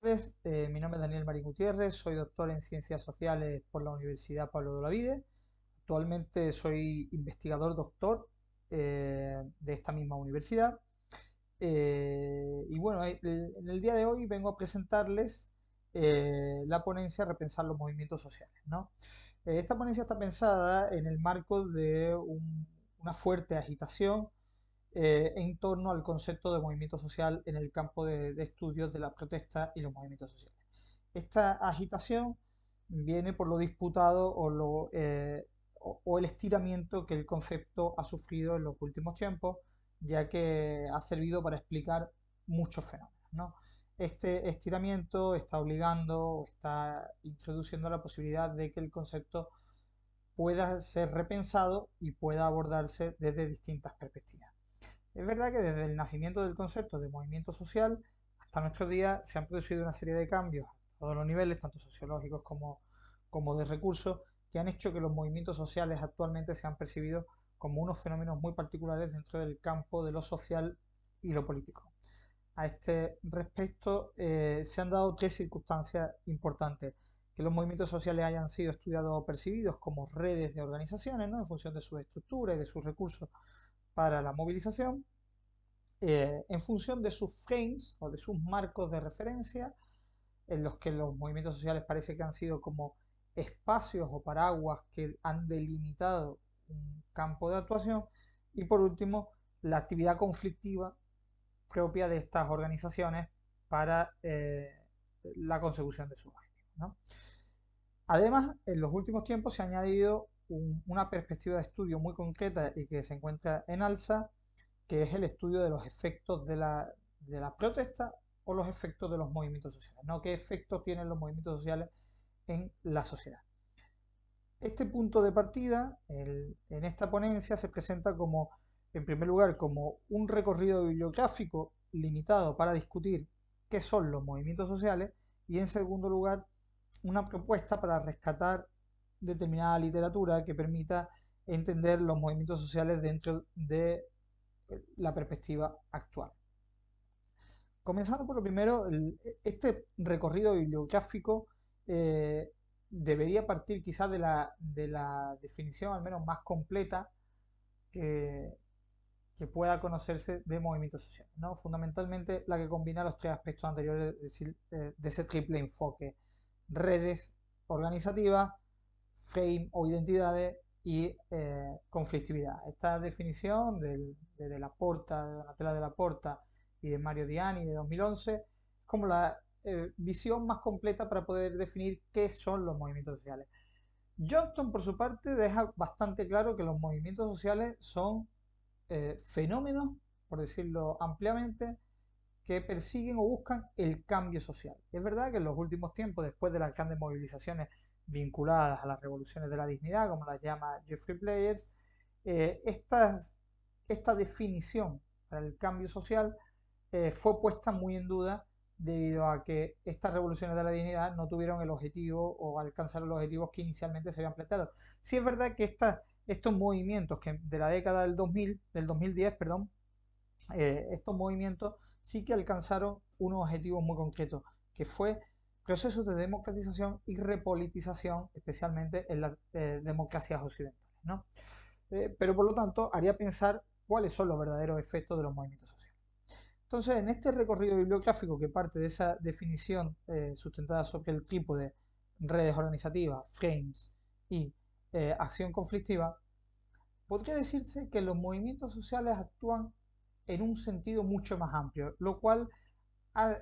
Mi nombre es Daniel Marín Gutiérrez, soy doctor en Ciencias Sociales por la Universidad Pablo de Olavide. Actualmente soy investigador doctor de esta misma universidad. Y bueno, en el día de hoy vengo a presentarles la ponencia Repensar los movimientos sociales, ¿no? Esta ponencia está pensada en el marco de una fuerte agitación en torno al concepto de movimiento social en el campo de estudios de la protesta y los movimientos sociales. Esta agitación viene por lo disputado o el estiramiento que el concepto ha sufrido en los últimos tiempos, ya que ha servido para explicar muchos fenómenos, ¿no? Este estiramiento está obligando o está introduciendo la posibilidad de que el concepto pueda ser repensado y pueda abordarse desde distintas perspectivas. Es verdad que desde el nacimiento del concepto de movimiento social hasta nuestros días se han producido una serie de cambios a todos los niveles, tanto sociológicos como de recursos, que han hecho que los movimientos sociales actualmente sean percibidos como unos fenómenos muy particulares dentro del campo de lo social y lo político. A este respecto, se han dado tres circunstancias importantes: que los movimientos sociales hayan sido estudiados o percibidos como redes de organizaciones, ¿no?, en función de su estructura y de sus recursos para la movilización, en función de sus frames o de sus marcos de referencia, en los que los movimientos sociales parece que han sido como espacios o paraguas que han delimitado un campo de actuación, y por último, la actividad conflictiva propia de estas organizaciones para la consecución de sus objetivos, ¿no? Además, en los últimos tiempos se ha añadido una perspectiva de estudio muy concreta y que se encuentra en alza, que es el estudio de los efectos de la protesta o los efectos de los movimientos sociales, ¿no? ¿Qué efectos tienen los movimientos sociales en la sociedad? Este punto de partida en esta ponencia se presenta como, en primer lugar, como un recorrido bibliográfico limitado para discutir qué son los movimientos sociales, y en segundo lugar, una propuesta para rescatar determinada literatura que permita entender los movimientos sociales dentro de la perspectiva actual. Comenzando por lo primero, este recorrido bibliográfico eh, debería partir quizás de la definición al menos más completa que, que pueda conocerse de movimientos sociales, ¿no? Fundamentalmente la que combina los tres aspectos anteriores, es decir, de ese triple enfoque: redes organizativas, frame o identidades y conflictividad. Esta definición de la Porta, de Donatella de la Porta y de Mario Diani de 2011 es como la visión más completa para poder definir qué son los movimientos sociales. Johnston, por su parte, deja bastante claro que los movimientos sociales son fenómenos, por decirlo ampliamente, que persiguen o buscan el cambio social. Es verdad que en los últimos tiempos, después de las grandes movilizaciones vinculadas a las revoluciones de la dignidad, como las llama Jeffrey Players, eh, estas, esta definición para el cambio social fue puesta muy en duda debido a que estas revoluciones de la dignidad no tuvieron el objetivo o alcanzaron los objetivos que inicialmente se habían planteado. Sí es verdad que estos movimientos que de la década del 2010, perdón, estos movimientos sí que alcanzaron unos objetivos muy concretos, que fue procesos de democratización y repolitización, especialmente en las democracias occidentales, ¿no? Pero por lo tanto haría pensar cuáles son los verdaderos efectos de los movimientos sociales. Entonces, en este recorrido bibliográfico que parte de esa definición sustentada sobre el trípode redes organizativas, frames y acción conflictiva, podría decirse que los movimientos sociales actúan en un sentido mucho más amplio, lo cual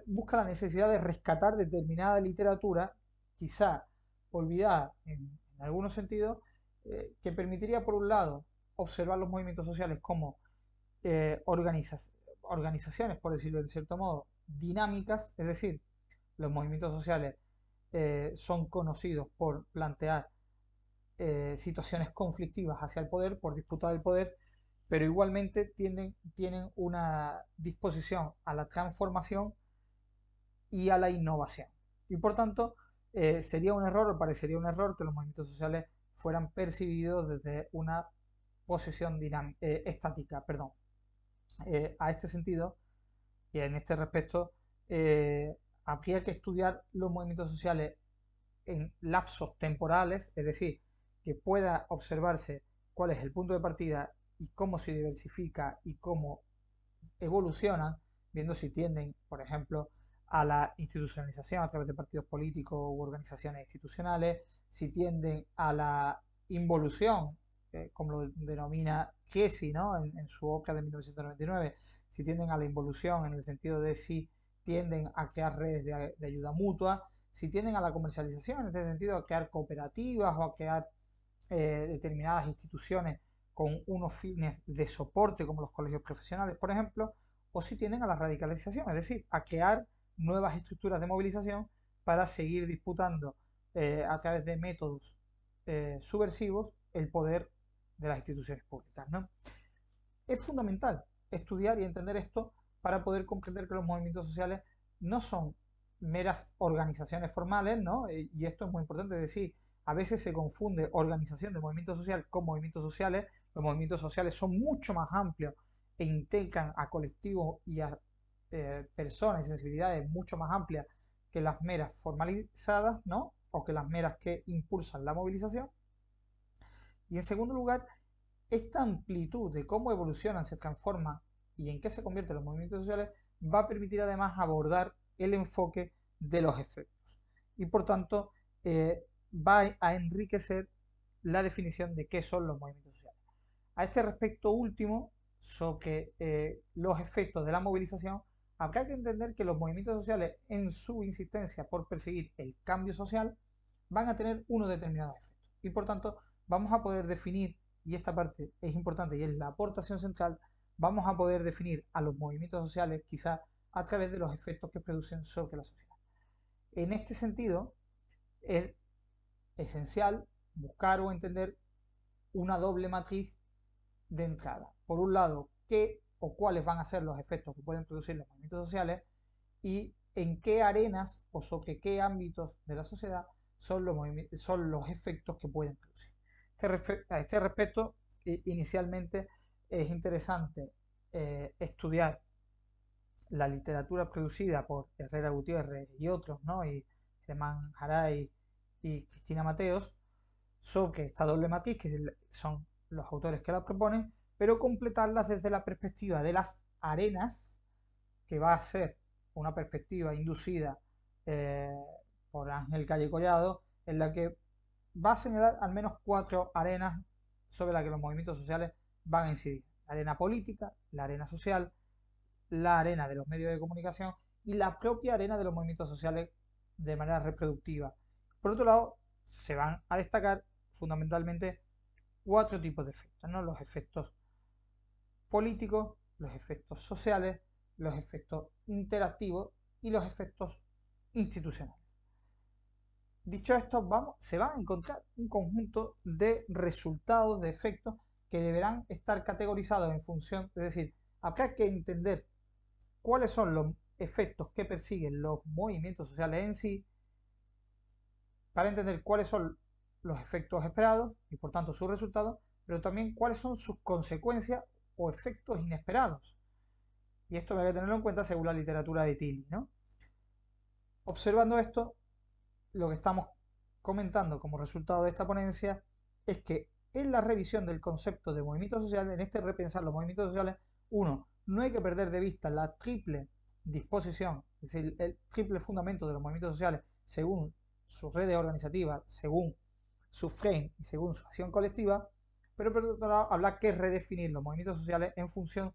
busca la necesidad de rescatar determinada literatura, quizá olvidada en algunos sentidos, que permitiría, por un lado, observar los movimientos sociales como eh, organiza- organizaciones, por decirlo de cierto modo, dinámicas, es decir, los movimientos sociales son conocidos por plantear situaciones conflictivas hacia el poder, por disputa del poder, pero igualmente tienen una disposición a la transformación y a la innovación. Y por tanto, sería un error, o parecería un error, que los movimientos sociales fueran percibidos desde una posición estática. Perdón. A este sentido, y en este respecto, habría que estudiar los movimientos sociales en lapsos temporales, es decir, que pueda observarse cuál es el punto de partida y cómo se diversifica y cómo evolucionan, viendo si tienden, por ejemplo, a la institucionalización a través de partidos políticos u organizaciones institucionales, si tienden a la involución, como lo denomina Kiesi, ¿no? en su obra de 1999, si tienden a la involución en el sentido de si tienden a crear redes de ayuda mutua, si tienden a la comercialización, en este sentido, a crear cooperativas o a crear determinadas instituciones con unos fines de soporte, como los colegios profesionales, por ejemplo, o si tienden a la radicalización, es decir, a crear nuevas estructuras de movilización para seguir disputando a través de métodos subversivos el poder de las instituciones públicas, ¿no? Es fundamental estudiar y entender esto para poder comprender que los movimientos sociales no son meras organizaciones formales, ¿no? Y esto es muy importante decir, a veces se confunde organización de movimiento social con movimientos sociales. Los movimientos sociales son mucho más amplios e integran a colectivos y a personas y sensibilidades mucho más amplias que las meras formalizadas, ¿no? O que las meras que impulsan la movilización. Y en segundo lugar, esta amplitud de cómo evolucionan, se transforman y en qué se convierten los movimientos sociales va a permitir además abordar el enfoque de los efectos. Y por tanto, va a enriquecer la definición de qué son los movimientos sociales. A este respecto último, sobre los efectos de la movilización, habrá que entender que los movimientos sociales, en su insistencia por perseguir el cambio social, van a tener unos determinados efectos. Y por tanto, vamos a poder definir, y esta parte es importante y es la aportación central, vamos a poder definir a los movimientos sociales quizás a través de los efectos que producen sobre la sociedad. En este sentido, es esencial buscar o entender una doble matriz de entrada. Por un lado, qué o cuáles van a ser los efectos que pueden producir los movimientos sociales y en qué arenas o sobre qué ámbitos de la sociedad son los efectos que pueden producir. A este respecto, inicialmente es interesante estudiar la literatura producida por Herrera Gutiérrez y otros, ¿no? Y Germán Haray y Cristina Mateos, sobre esta doble matriz, que son los autores que la proponen, pero completarlas desde la perspectiva de las arenas, que va a ser una perspectiva inducida por Ángel Calle Collado, en la que va a señalar al menos 4 arenas sobre las que los movimientos sociales van a incidir: la arena política, la arena social, la arena de los medios de comunicación y la propia arena de los movimientos sociales de manera reproductiva. Por otro lado, se van a destacar fundamentalmente 4 tipos de efectos, ¿no? Los efectos políticos, los efectos sociales, los efectos interactivos y los efectos institucionales. Dicho esto, se va a encontrar un conjunto de resultados, de efectos, que deberán estar categorizados en función, es decir, habrá que entender cuáles son los efectos que persiguen los movimientos sociales en sí, para entender cuáles son los efectos esperados y por tanto sus resultados, pero también cuáles son sus consecuencias o efectos inesperados. Y esto hay que tenerlo en cuenta según la literatura de Tilly, ¿no? Observando esto, lo que estamos comentando como resultado de esta ponencia es que en la revisión del concepto de movimientos sociales, en este repensar los movimientos sociales, no hay que perder de vista la triple disposición, es decir, el triple fundamento de los movimientos sociales según sus redes organizativas, según su frame y según su acción colectiva, pero por otro lado habrá que redefinir los movimientos sociales en función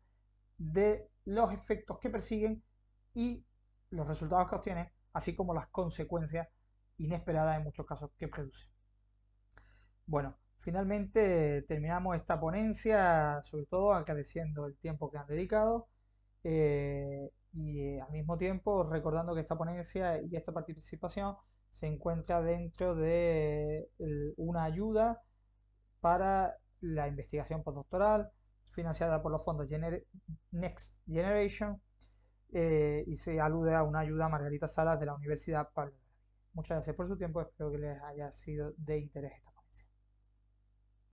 de los efectos que persiguen y los resultados que obtienen, así como las consecuencias inesperadas en muchos casos que producen. Bueno, finalmente terminamos esta ponencia, sobre todo agradeciendo el tiempo que han dedicado y al mismo tiempo recordando que esta ponencia y esta participación se encuentra dentro de una ayuda para la investigación postdoctoral financiada por los fondos Next Generation y se alude a una ayuda a Margarita Salas de la Universidad Pablo. Muchas gracias por su tiempo, espero que les haya sido de interés esta